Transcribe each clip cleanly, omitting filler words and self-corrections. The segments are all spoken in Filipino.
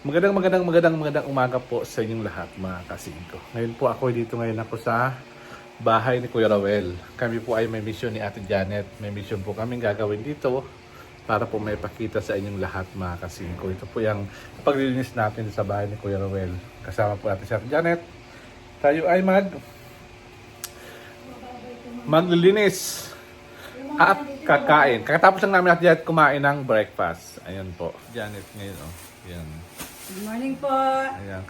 Magandang umaga po sa inyong lahat mga kasingko. Ngayon po ngayon ako sa bahay ni Kuya Rawel. Kami po ay may mission ni Ate Janet. May mission po kaming gagawin dito para po may pakita sa inyong lahat mga kasingko. Ito po yung paglilinis natin sa bahay ni Kuya Rawel. Kasama po natin si Ate Janet. Tayo ay maglilinis at kakain. Kakatapos lang namin Ate Janet kumain ng breakfast. Ayan po. Janet ngayon oh. Ayan. Good morning po. Ayan,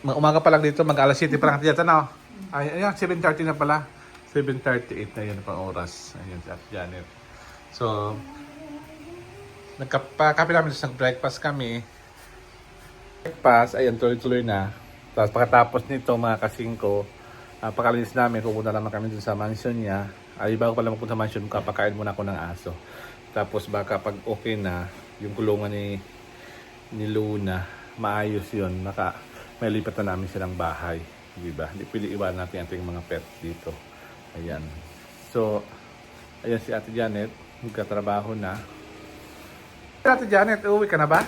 umaga pa lang dito, mag-alas 7 pa lang dito, ano? Ay, ayan, 7:30 na pala. 7:38 na yun pang oras. Ayan, si Ate Janet. So, nagkape namin sa breakfast kami. Breakfast, ayan, tuloy-tuloy na. Tapos pagkatapos nito, mga kasingko, pakalinis namin, pupunta naman kami dun sa mansion niya. Ay, bago pala magpunta sa mansion, kapakain muna ako ng aso. Tapos baka pag okay na, yung kulungan ni Luna, maayos yun, may lipat na namin silang bahay, diba? Hindi pwede iwan natin ating mga pet dito. Ayan. So, ayan si Ate Janet, magkatrabaho na. Ate Janet, uwi ka na ba?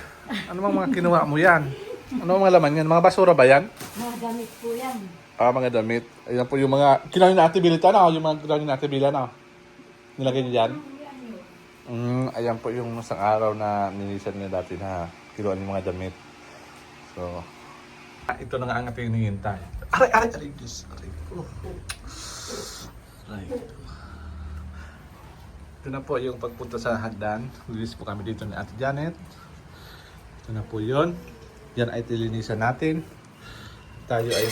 Ano mga kinuha mo yan? Ano mga laman yan? Mga basura ba yan? Mga damit po yan. Mga damit. Ayan po yung mga kinuha ni Ate Billy. Ano? Yung mga kinuha ni Ate Billy, ano? Nilagay niyo dyan? Ayan po yung isang araw na nilisan niya dati na kinuha ng mga damit. So, ito na nga ang ating hinihintay. Aray, Diyos. Aray. Ito na po yung pagpunta sa hagdan. Lilis po kami dito ni Ate Janet. Ito na po yun. Yan ay tilinisan natin. Tayo ay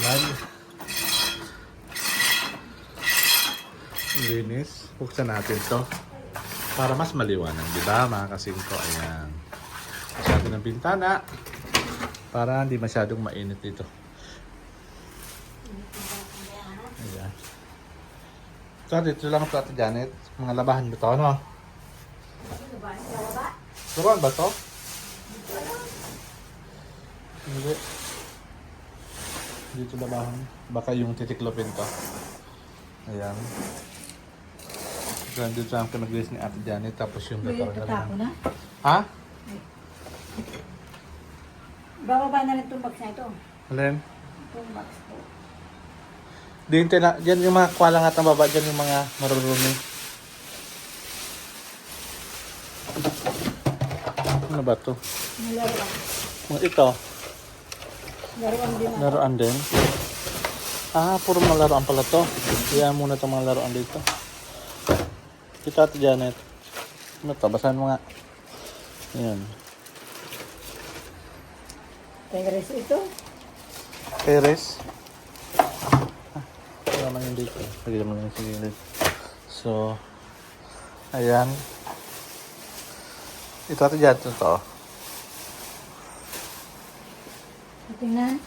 linis. Buksan natin to para mas maliwanag, di ba mga kasingko? Ayan. Masyado ng bintana para hindi masyadong mainit dito. Ayan. So, dito lang ito Ate Janet. Mga labahan ba ito, ano? Labahan ba ito? Hindi. Dito labahan. Baka yung titiklopin ko. Ayan. Dito lang ito nag-release ni Ate Janet. Tapos yung May tatako na? Ha? Bababa na rin itong box na ito. Alin? Itong box po. Diyan yung mga kwalangat na baba, diyan yung mga marurumi. Ano ba to? Laruan. Ito, Laruan din ako. laruan din. Puro mga laruan pala to. Kaya muna itong mga laruan dito. Kita Ate Janet. Ano to? Basahan mo nga. Ayan. Tigres ito. Peres. Wala man yung dito. Pagkita mo yung sigilid. So, ayan. Ito Ate Janet to. Tingnan.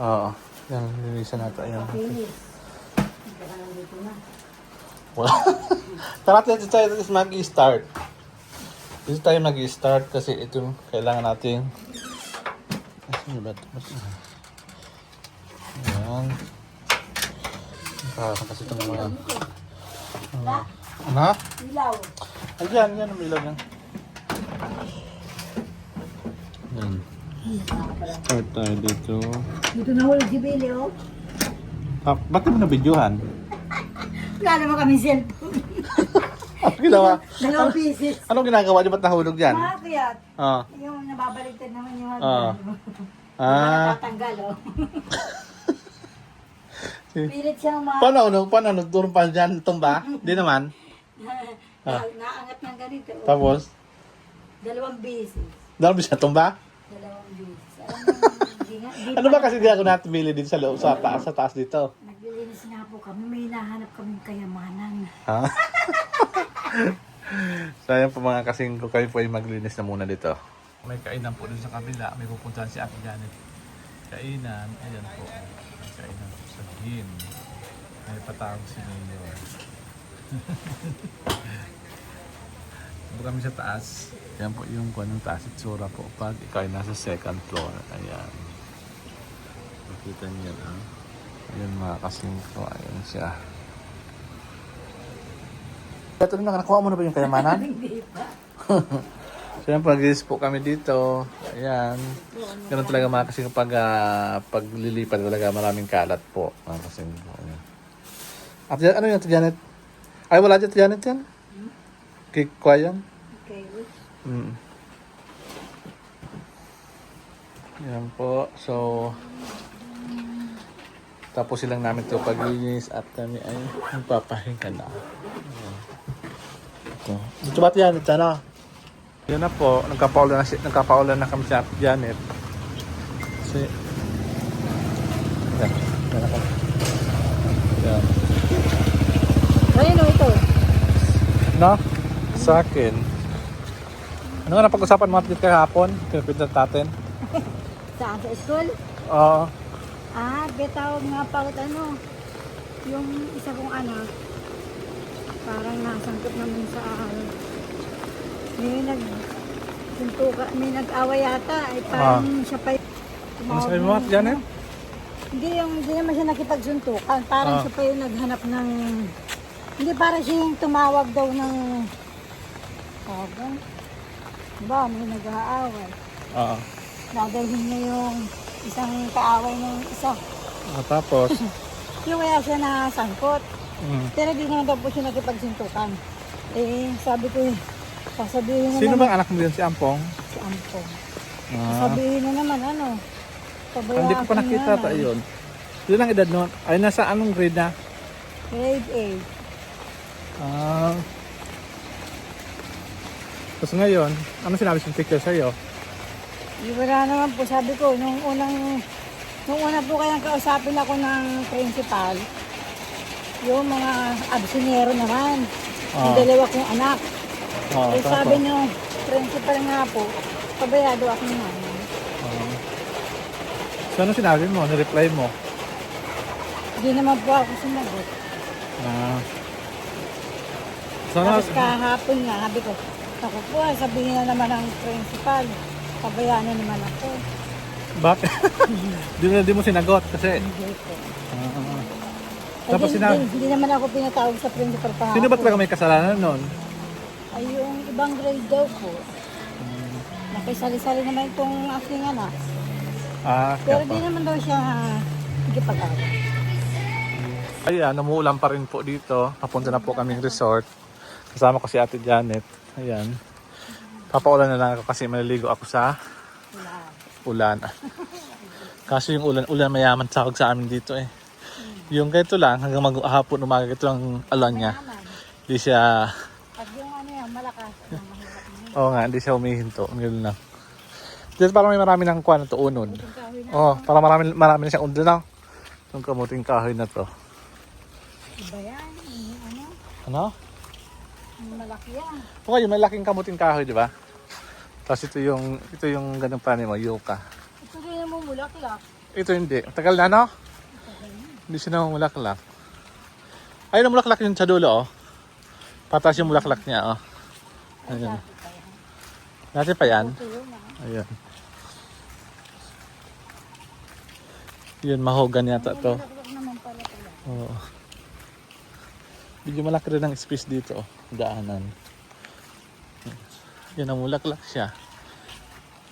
Oo. Yan, linisan natin. Ayan. Finish. Ito ka nandito na. Wala. Tara dito tayo mag-i-start. Dito tayo mag-i-start kasi ito kailangan natin. Ano ba ito? Ayan. Parang kasi itong mga... Ano? Ilaw. Ayan, yan ang ilaw yan. Ayan. Start tayo dito. Dito na huli si Billy, oh. Ba't mo na-videohan? Wala naman kami cellphone. Ano ginawa? 2 pieces. Anong ginagawa niyo? Ba't nahulog yan? Bakit? Ah. Yung nababaligtad naman yung Ah. hagdan. Natatanggal, oh. Pilit siyang Paano? Nagturong pa dyan? Tumba? Hindi naman. naangat ng ganito. Oh. Tapos? 2 pieces. Dalawa siya tumba? 2 pieces. Hindi nga. Ano ba kasi di ako natibili din sa loob, sa taas dito? Naglilinis nga po kami. May hinahanap kaming kayamanan. Ha? So ayan po mga kasingko, kayo po ay maglinis na muna dito. May kainan po dun sa kabila, may pupuntahan si Ate Janet. Kainan, ayan po. May kainan po sa gym. May patawag si Mayor. Dito kami sa taas. Yan po yung kuha ng taas at sura po pag ikaw ay nasa second floor. Ayan. Makita niyo na. Ayan mga kasingko, ayan siya. Ito na, nakuha mo na ba yung kayamanan? Hindi pa. So yan, pag-release po kami dito. Ayan. Ganun talaga mga kasing paglilipat talaga maraming kalat po. Mga kasing po. Ayan. At yan, ano yan, Janet? Ay, wala dyan, Janet yan? Kay Kwa yan? Okay. Yan po. So, tapos silang namin ito paglinis at kami ay magpapahinga na. Ayan. Ito. Ito ba't yan? Ito na. Yan na po. Nagkapaulan na kami sa Janet. So, yan. Yan na kami. Yan. Ayun o, ito. No? Sa akin. Ano nga napag-usapan mo natin kahapon? Pinapintan natin? Saan? Sa school? Oo. Betawag nga pa yung isa kong anak, parang nasangkot naman sa may nag-away yata, ay parang siya pa Ano sabi mo, Janet? Hindi naman siya nakipagsuntukan, parang siya pa yung naghanap ng, hindi parang siya yung tumawag daw ng, diba, may nag-aaway. Oo. Dadalhin niya yung isang kaaway ng isa. Tapos? Yung kaya siya nasangkot. Mm. Pero di naman daw po siya nakipagsuntukan. Sabi ko sasabihin na Sino naman, bang anak mo din? Si Ampong? si Ampong. Ah. Sabihin na naman, pabayaan Hindi ko pa nakita ta yun. Yun ang edad noon. Ay, nasa anong grade na? Grade 8. Tapos ngayon, ano sinabi sa teacher sa'yo? Wala naman po, sabi ko, nung una po kayang kausapin ako ng principal, yung mga absinero naman, yung dalawa kong anak. Sabi nung principal nga po, pabayado ako naman. So ano sinabi mo? Nireply mo? Hindi naman po ako sumagot. So, Tapos kahapon nga, sabi ko, ako po, sabihin na naman ng principal, pabayaan na naman ako. bakit? Di mo sinagot kasi. Hindi po. Tapos Hindi naman ako pinatawag sa principal pa. Sino ba talaga may kasalanan noon? Ay, yung ibang grade daw po. Nakisali-sali naman itong aking anak. Pero di naman daw siya nagkipag-away. Ayan, umuulan pa rin po dito. Papunta na po kaming resort. Kasama ko si Ate Janet. Ayan. Papaulan na lang ako kasi maliligo ako sa ulan. Kaso yung ulan mayaman tawag sa amin dito eh. Yung ganito lang, hanggang maghapon umaga, ito lang alam niya. Hindi siya... Pag yung malakas, mahirap na. Oo nga, hindi siya humihinto. Ganun lang. Dito parang may marami ng kuwan na to, unod. Parang marami na siyang unod na. Itong kamuting kahoy na to. Iba yan, Ano? malaki yan. Okay, yung malaking kamuting kahoy, di ba? Tapos ito yung ganung pani mo, yuka. Ito rin yung mumulaklak. Ito hindi. Tagal na, no? Hindi siya namumulaklak. Ayun, namulaklak yun sa dulo, oh. Patas yung mulaklak niya, oh. Ayun. Dati pa yan. Ayun. Yun, mahogan yata to. Oo. Medyo malaki rin ang space dito, oh. Daanan. Yan, namulaklak siya.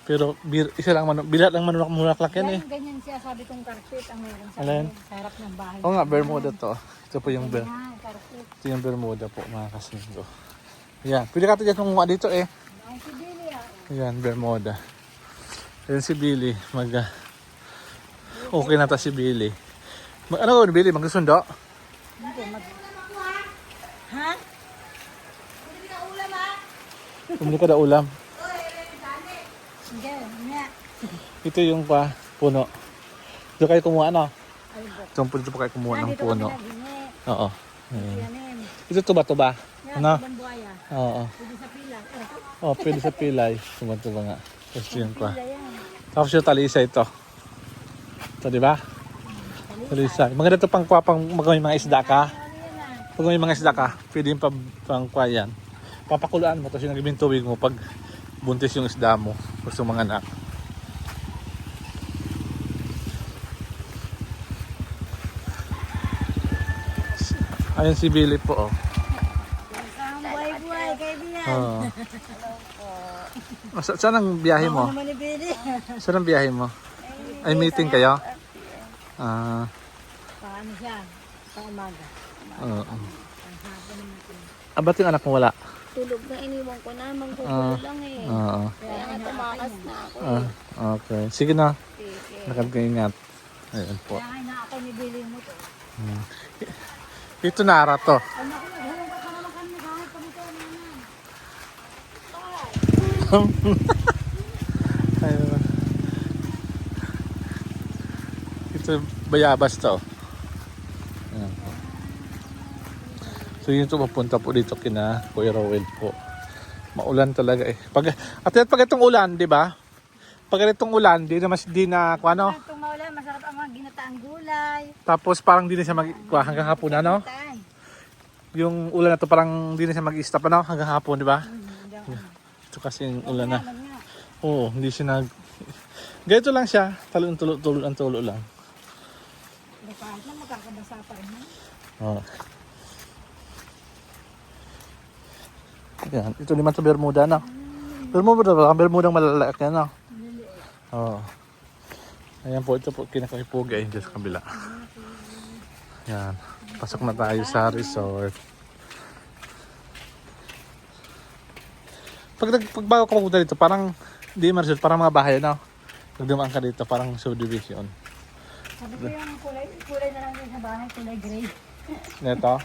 Pero bilat lang manulaklak yan eh. Ganyan siya, sabi kong carpet ang meron sa Alin? sa harap ng bahay. Oo nga, Bermuda to. Ito po yung Carpet. ito yung Bermuda po, mga kasingko. Yan, pwede ka dyan kumuha dito eh. Ang si Billy Yan, Bermuda. Yan si Billy. Okay na ta si Billy. Ano gawin Billy? Magsusundo? Ha? Bumili ka na ulam. Hindi, nga. Ito yung puno. Dito kayo kumuha, no? Ay, Dito po kayo kumuha ng dito puno. kami naghingi. Oo. Ayan. Yanin. Ito tuba-tuba. Yan, Ano? ibang buhaya. Oo. Pwede sa pila. Oh, pwede sa pilay. Tuba-tuba nga. Tapos yung Pila yan. Tapos yung talisa ito. Ito, di ba? Talisa. Maganda ito pang may mga isda ka. Pag may mga isda ka, pwede yung pang yan. Papakulaan mo, tapos yung nagibing tubig mo pag buntis yung isda mo. Gusto mga anak. Ayun si Billy po, oh. Ang buhay-buhay, kaibigan. Oo. Hello po. Saan ang biyahe mo? Ako naman ibili. Saan ang biyahe mo? Ay, meeting kayo? Ah, Paano siya? Sa umaga. oo. Ang hapon naman siya. Ba't yung anak mo wala? Tulog na, iniwan ko na. Manggugulo lang eh. Oo. Kaya nga tumakas na ako eh. Ah, okay. Sige na. Sige. Nakag-ingat. Ayun po. Kaya nga ako nibili mo to. Ito nara to. Ano ko na, hulong ka naman kami kahit kami to naman. Ayun. Ito bayabas to. Ayan po. So yun to papunta po dito kina Kuya Rowel po. Maulan talaga eh. Pag itong ulan, di ba? Pag itong ulan, di na kung ano. Itong maulan, masarap ang mga ginataang gulay. Tapos parang di na siya hanggang hapon na, no? Tay. Yung ulan na to parang di na siya mag-stop ano hanggang hapon, di ba? Ito kasi yung ulan na. Oo, hindi siya ganito lang siya. Tulo lang. Kahit na magkakabasa pa rin. Oo. Yan, ito naman sa Bermuda na. Bermudang malalaki na. Oo. Ayan po, ito po kinakahipugay dyan sa kabila. Yan, pasok na tayo sa resort. Pag bago ka pupunta dito, parang hindi resort, parang mga bahay na. Pag dumaan ka dito, parang subdivision. Sabi ko yung kulay na lang din sa bahay, kulay gray. Neto?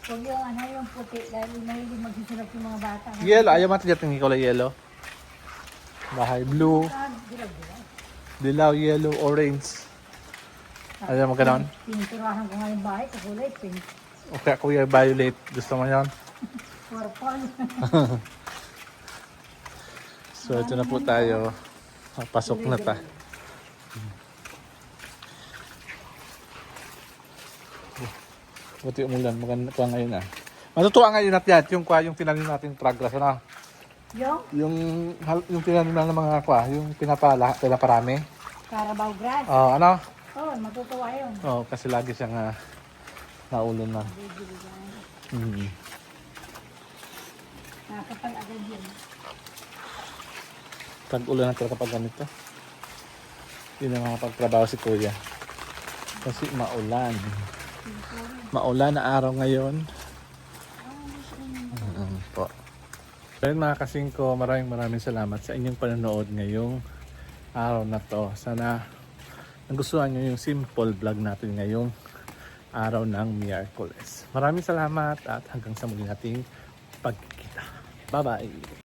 Huwag yung ano, yung puti, dahil mahilig magsusulat yung mga bata. Yellow, ayaw mati dyan yung kulay yellow. Bahay blue, Dilaw. dilaw, yellow, orange. Ayaw mo ganon? Piniturahan ko nga yung bahay, kulay pink. O kaya kuya violet, gusto mo yan? Purple. So ito na po tayo. Pasok na ta. Buti umulan, maganda pa ngayon ah. Matutuwa ngayon natin yan, yung tinanim natin progress, ano? Yung tinanim na ng mga yung pinaparami. Carabao grass. Ano? Oh, matutuwa yun. Kasi lagi siyang naulan na. Nakapal agad yun. Tag-ulan na talaga kapag ganito. Yun ang mga pagtrabaho si Kuya. Kasi maulan. Maulan na araw ngayon. Po. So yun mga kasingko, maraming salamat sa inyong panonood ngayong araw na to. Sana nagustuhan nyo yung simple vlog natin ngayong araw ng Miyerkules. Maraming salamat at hanggang sa muli nating pagkikita. Bye-bye!